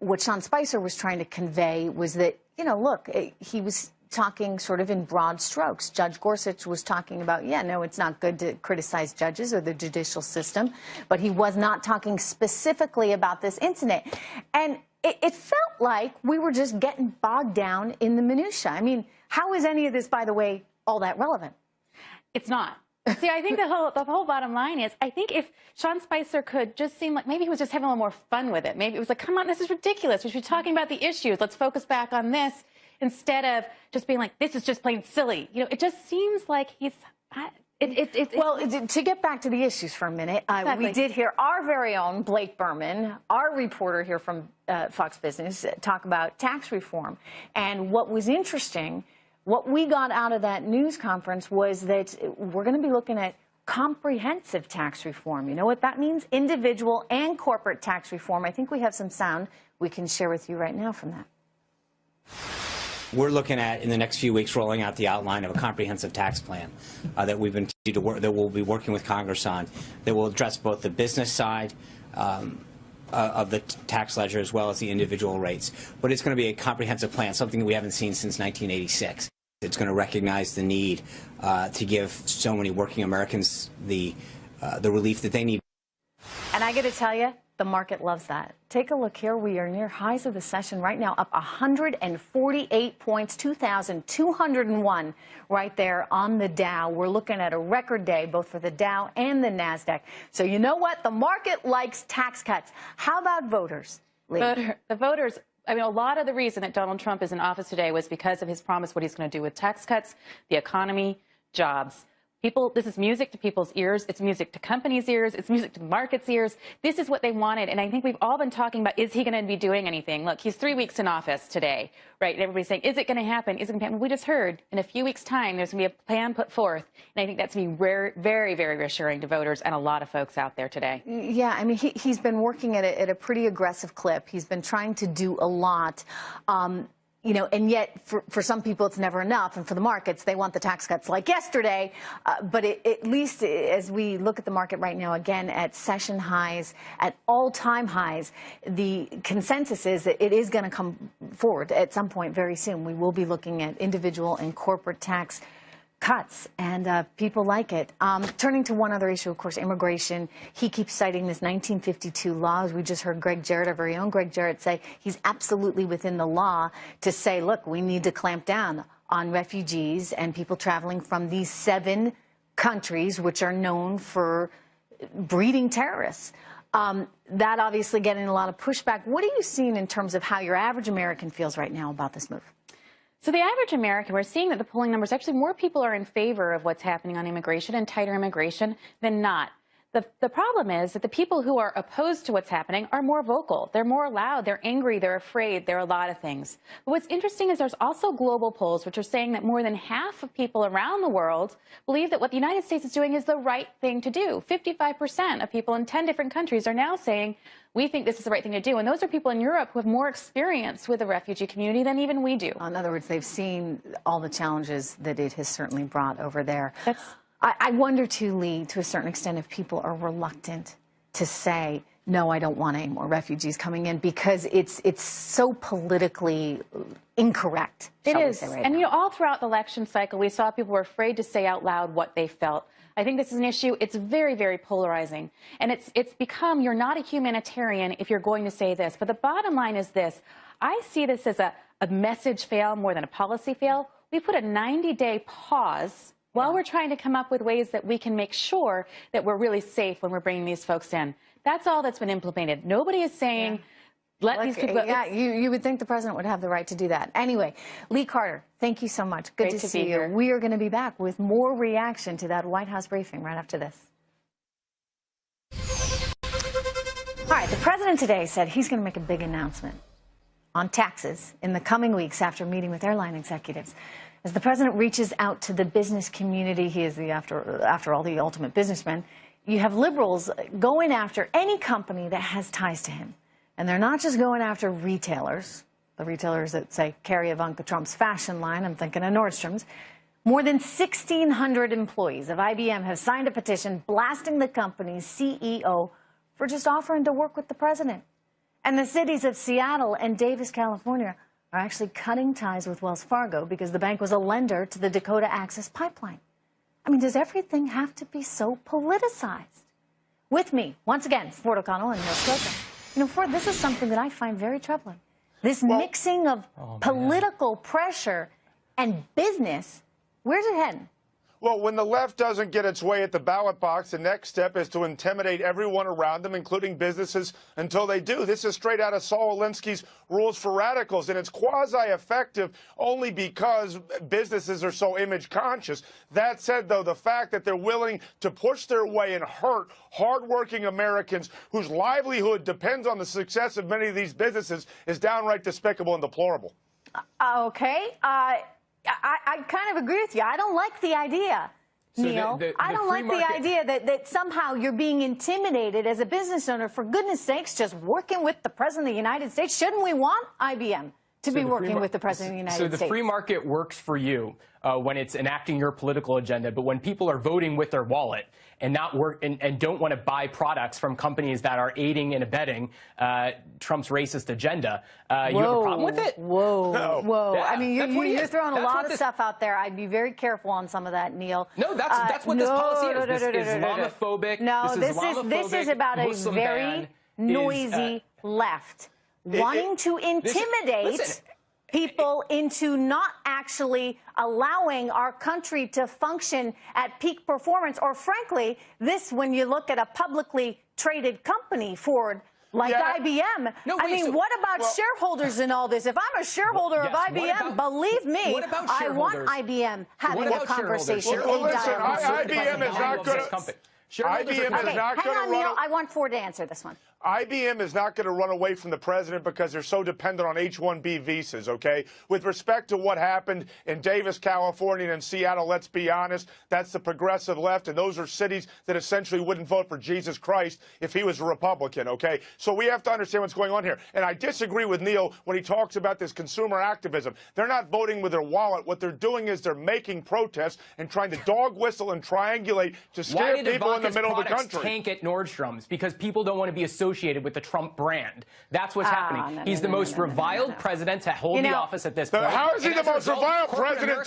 What Sean Spicer was trying to convey was that, look, he was talking sort of in broad strokes. Judge Gorsuch was talking about, no, it's not good to criticize judges or the judicial system, but he was not talking specifically about this incident. And it felt like we were just getting bogged down in the minutia. I mean, how is any of this, by the way, all that relevant? It's not. See, I think the whole bottom line is, I think if Sean Spicer could just seem like maybe he was just having a little more fun with it. Maybe it was like, come on, this is ridiculous. We should be talking about the issues. Let's focus back on this instead of just being like, this is just plain silly. It just seems like he's... Well, to get back to the issues for a minute, we did hear our very own Blake Berman, our reporter here from Fox Business, talk about tax reform. And what was interesting, what we got out of that news conference was that we're going to be looking at comprehensive tax reform. You know what that means? Individual and corporate tax reform. I think we have some sound we can share with you right now from that. We're looking at, in the next few weeks, rolling out the outline of a comprehensive tax plan that we've been that we'll be working with Congress on, that will address both the business side of the tax ledger as well as the individual rates. But it's going to be a comprehensive plan, something that we haven't seen since 1986. It's going to recognize the need to give so many working Americans the relief that they need. And I got to tell you, the market loves that. Take a look here. We are near highs of the session right now, up 148 points, 2,201 right there on the Dow. We're looking at a record day, both for the Dow and the NASDAQ. So you know what? The market likes tax cuts. How about voters, Lee? The voters... I mean, a lot of the reason that Donald Trump is in office today was because of his promise what he's going to do with tax cuts, the economy, jobs. People, this is music to people's ears. It's music to companies' ears. It's music to the market's ears. This is what they wanted. And I think we've all been talking about, is he going to be doing anything? Look, he's 3 weeks in office today, right? And everybody's saying, is it going to happen? Is it going to happen? We just heard in a few weeks' time, there's going to be a plan put forth. And I think that's going to be very, very reassuring to voters and a lot of folks out there today. Yeah, I mean, he's been working at a pretty aggressive clip. He's been trying to do a lot. You know, and yet for some people it's never enough, and for the markets they want the tax cuts like yesterday. But at least as we look at the market right now, again at session highs, at all-time highs, the consensus is that it is going to come forward at some point very soon. We will be looking at individual and corporate tax cuts, and people like it. Turning to one other issue, of course, immigration. He keeps citing this 1952 law. As we just heard Greg Jarrett, our very own Greg Jarrett, say he's absolutely within the law to say, look, we need to clamp down on refugees and people traveling from these 7 countries which are known for breeding terrorists. That obviously getting a lot of pushback. What are you seeing in terms of how your average American feels right now about this move? So the average American, we're seeing that the polling numbers, actually more people are in favor of what's happening on immigration and tighter immigration than not. The problem is that the people who are opposed to what's happening are more vocal. They're more loud. They're angry. They're afraid. There are a lot of things. But what's interesting is there's also global polls which are saying that more than half of people around the world believe that what the United States is doing is the right thing to do. 55% of people in 10 different countries are now saying, we think this is the right thing to do. And those are people in Europe who have more experience with the refugee community than even we do. In other words, they've seen all the challenges that it has certainly brought over there. I wonder, too, Lee, to a certain extent, if people are reluctant to say, no, I don't want any more refugees coming in, because it's so politically incorrect. It is. And, you know, all throughout the election cycle, we saw people were afraid to say out loud what they felt. I think this is an issue. It's very, very polarizing. And it's become, you're not a humanitarian if you're going to say this. But the bottom line is this. I see this as a message fail more than a policy fail. We put a 90-day pause while we're trying to come up with ways that we can make sure that we're really safe when we're bringing these folks in. That's all that's been implemented. Nobody is saying, let these people go. Yeah, you would think the president would have the right to do that. Anyway, Lee Carter, thank you so much. Good to see you. Here. We are going to be back with more reaction to that White House briefing right after this. All right, the president today said he's going to make a big announcement on taxes in the coming weeks after meeting with airline executives. As the president reaches out to the business community, he is, after all, the ultimate businessman, you have liberals going after any company that has ties to him. And they're not just going after retailers, the retailers that, say, carry Ivanka Trump's fashion line. I'm thinking of Nordstrom's. More than 1,600 employees of IBM have signed a petition blasting the company's CEO for just offering to work with the president. And the cities of Seattle and Davis, California, are actually cutting ties with Wells Fargo because the bank was a lender to the Dakota Access Pipeline. I mean, does everything have to be so politicized? With me, once again, Ford O'Connell and Neil Strokher. You know, Ford, this is something that I find very troubling. This mixing of political pressure and business, where's it heading? Well, when the left doesn't get its way at the ballot box, the next step is to intimidate everyone around them, including businesses, until they do. This is straight out of Saul Alinsky's Rules for Radicals, and it's quasi-effective only because businesses are so image-conscious. That said, though, the fact that they're willing to push their way and hurt hardworking Americans whose livelihood depends on the success of many of these businesses is downright despicable and deplorable. Okay. I kind of agree with you. I don't like the idea, Neil. I don't like the idea that somehow you're being intimidated as a business owner. For goodness sakes, just working with the President of the United States. Shouldn't we want IBM to be working with the President of the United States? So the free market works for you when it's enacting your political agenda, but when people are voting with their wallet and don't want to buy products from companies that are aiding and abetting Trump's racist agenda, you have a problem with it? Whoa. Yeah, I mean, you're throwing a lot of stuff out there. I'd be very careful on some of that, Neil. No, that's what this policy is. This is Islamophobic. No, this is about a very noisy left wanting to intimidate people into not actually allowing our country to function at peak performance, or frankly, when you look at a publicly traded company, Ford, like IBM. I mean, what about shareholders in all this? If I'm a shareholder of IBM, believe me, I want IBM having a conversation. Well, listen, IBM is not going to... IBM is not going to run. Neil, I want Ford to answer this one. IBM is not going to run away from the president because they're so dependent on H-1B visas, okay? With respect to what happened in Davis, California, and Seattle, let's be honest, that's the progressive left, and those are cities that essentially wouldn't vote for Jesus Christ if he was a Republican, okay? So we have to understand what's going on here. And I disagree with Neil when he talks about this consumer activism. They're not voting with their wallet. What they're doing is they're making protests and trying to dog whistle and triangulate to scare people in the middle of the country. Tank at Nordstrom's because people don't want to be associated with the Trump brand. That's what's happening. He's the most reviled president to hold the office at this point. How is he the most reviled president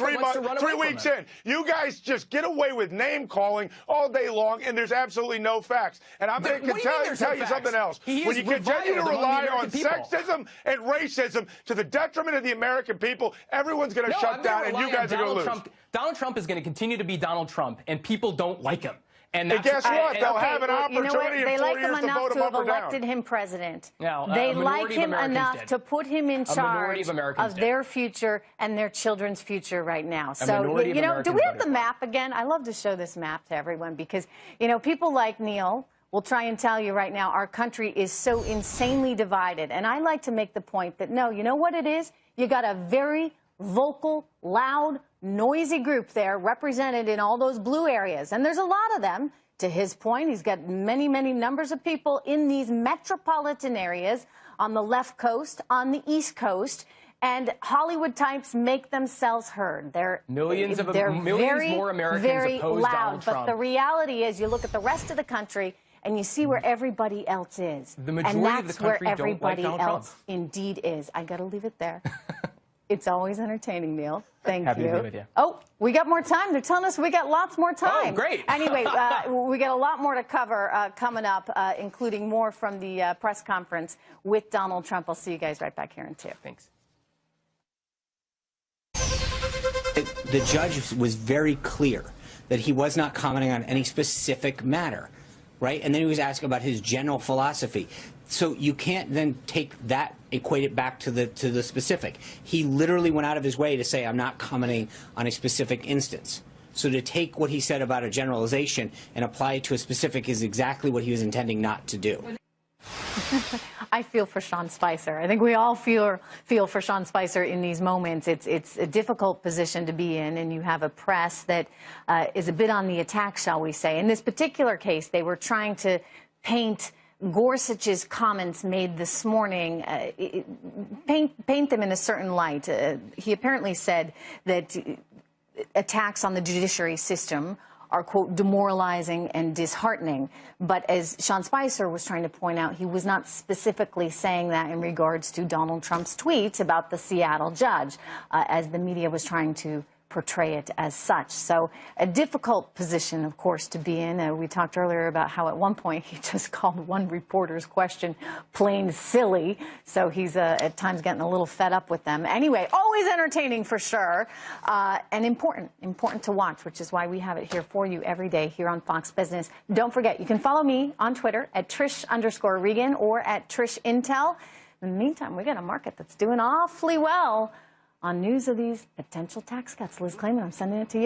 3 weeks in? You guys just get away with name calling all day long, and there's absolutely no facts. And I'm going to tell you something else. When you continue to rely on sexism and racism to the detriment of the American people, everyone's going to shut down, and you guys are going to lose. Donald Trump is going to continue to be Donald Trump, and people don't like him. And guess what? They'll have an opportunity in 4 years to vote him up or down. They like him enough to have elected him president. They like him enough to put him in charge of their future and their children's future right now. So, you know, do we have the map again? I love to show this map to everyone because, you know, people like Neil will try and tell you right now our country is so insanely divided. And I like to make the point that, no, you know what it is? You got a very vocal, loud, noisy group there represented in all those blue areas. And there's a lot of them. To his point, he's got many, many numbers of people in these metropolitan areas on the left coast, on the East Coast. And Hollywood types make themselves heard. They're millions very, more Americans very oppose loud. Donald Trump. But the reality is you look at the rest of the country and you see where everybody else is. The majority and that's of the country where everybody don't like Donald else indeed is. I got to leave it there. It's always entertaining, Neil. Thank you. Happy to be with you. Oh, we got more time. They're telling us we got lots more time. Oh, great. Anyway, we got a lot more to cover coming up, including more from the press conference with Donald Trump. I'll see you guys right back here in 2. Thanks. The judge was very clear that he was not commenting on any specific matter, right? And then he was asked about his general philosophy. So you can't then take that, equate it back to the specific. He literally went out of his way to say, I'm not commenting on a specific instance. So to take what he said about a generalization and apply it to a specific is exactly what he was intending not to do. I feel for Sean Spicer. I think we all feel for Sean Spicer in these moments. It's a difficult position to be in, and you have a press that is a bit on the attack, shall we say. In this particular case, they were trying to paint Gorsuch's comments made this morning, paint them in a certain light. He apparently said that attacks on the judiciary system are, quote, demoralizing and disheartening. But as Sean Spicer was trying to point out, he was not specifically saying that in regards to Donald Trump's tweets about the Seattle judge, as the media was trying to portray it as such. So a difficult position, of course, to be in. We talked earlier about how at one point he just called one reporter's question plain silly. So he's at times getting a little fed up with them. Anyway, always entertaining for sure, and important to watch, which is why we have it here for you every day here on Fox Business. Don't forget, you can follow me on Twitter at Trish_Regan or at TrishIntel. In the meantime, we got a market that's doing awfully well on news of these potential tax cuts. Liz Clayman, I'm sending it to you.